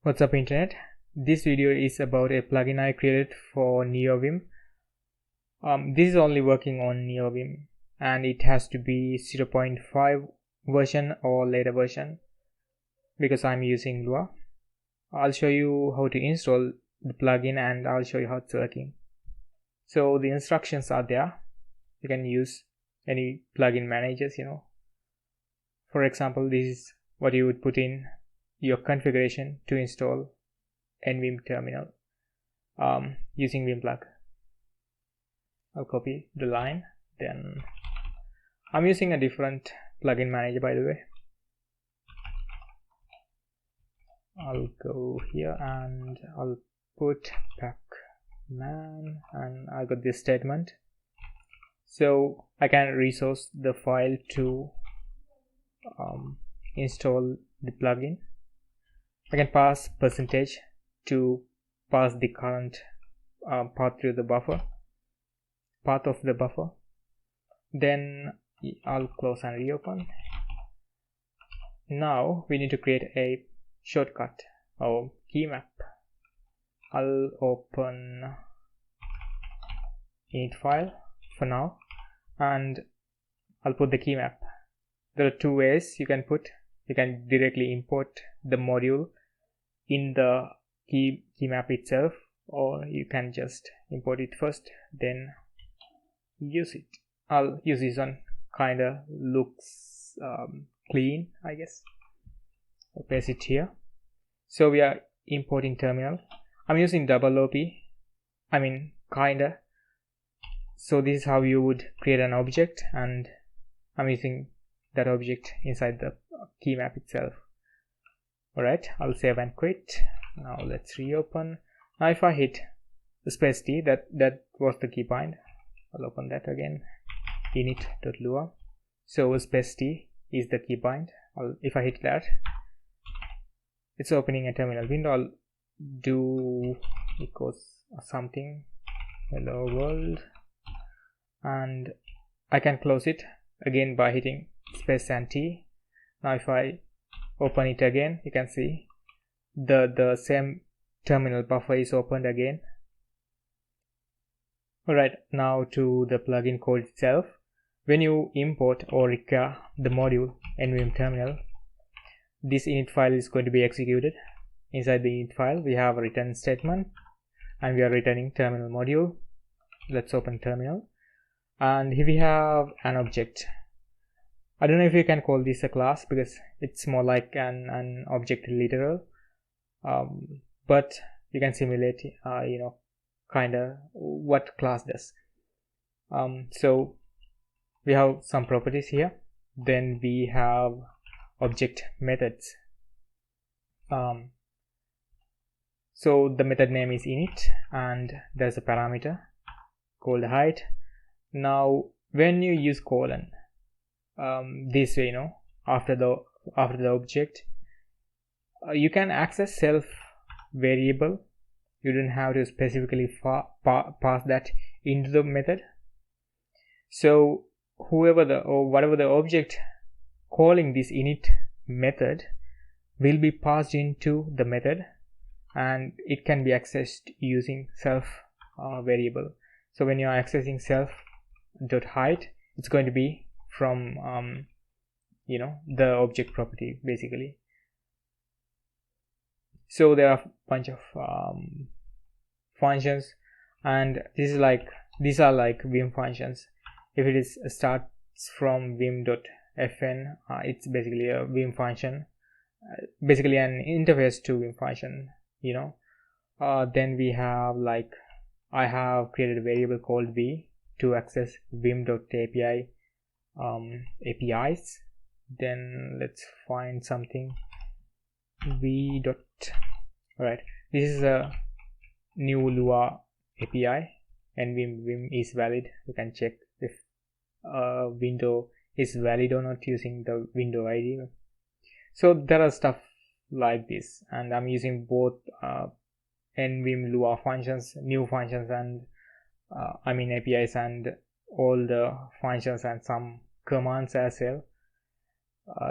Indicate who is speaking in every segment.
Speaker 1: What's up internet? This video is about a plugin I created for Neovim. This is only working on Neovim and it has to be 0.5 version or later version because I'm using Lua. I'll show you how to install the plugin and I'll show you how it's working. So the instructions are there. You can use any plugin managers, For example, this is what you would put in your configuration to install nvim-terminal using vim-plug. I'll copy the line, then I'm using a different plugin manager, by the way. I'll go here and I'll put pacman and I got this statement, so I can resource the file to install the plugin. I can pass percentage to pass the current path of the buffer. Then I'll close and reopen. Now we need to create a shortcut or key map. I'll open init file for now and I'll put the key map. There are two ways you can put. You can directly import the module in the key map itself, or you can just import it first then use it. I'll use this one, kinda looks clean, I guess. I'll paste it here. So we are importing terminal. I'm using double OP, kinda. So this is how you would create an object, and I'm using that object inside the key map itself. Alright, I'll save and quit. Now let's reopen. Now if I hit the space T, that was the key bind. I'll open that again, init.lua. So space T is the key bind. If I hit that, it's opening a terminal window. I'll do equals something, hello world, and I can close it again by hitting space and T. Now if I open it again, you can see the same terminal buffer is opened again. Alright, now to the plugin code itself. When you import or require the module nvim-terminal, this init file is going to be executed. Inside the init file we have a return statement and we are returning terminal module. Let's open terminal, and here we have an object. I don't know if you can call this a class because it's more like an object literal, but you can simulate kinda what class does. So we have some properties here, then we have object methods. So the method name is init and there's a parameter called height. Now when you use colon, this way, after the object, you can access self variable. You don't have to specifically pass that into the method. So whatever the object calling this init method will be passed into the method, and it can be accessed using self variable. So when you are accessing self.height, it's going to be from the object property basically. So there are a bunch of functions, and these are like Vim functions. If it is starts from vim.fn, it's basically a Vim function, basically an interface to Vim function. Then we have I have created a variable called v to access vim.api APIs. Then let's find something alright, this is a new Lua API and vim is valid. You can check if window is valid or not using the window ID. So there are stuff like this, and I'm using both nvim-lua functions, new functions, and APIs, and all the functions and some commands as well,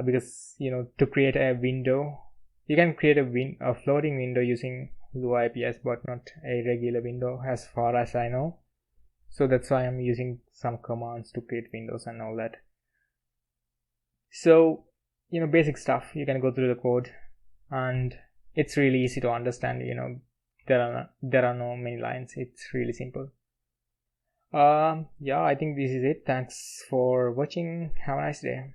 Speaker 1: because to create a window You can create a floating window using Lua APIs, but not a regular window as far as I know. So that's why I'm using some commands to create windows and all that. So, basic stuff. You can go through the code and it's really easy to understand. There are no many lines. It's really simple. Yeah, I think this is it. Thanks for watching. Have a nice day.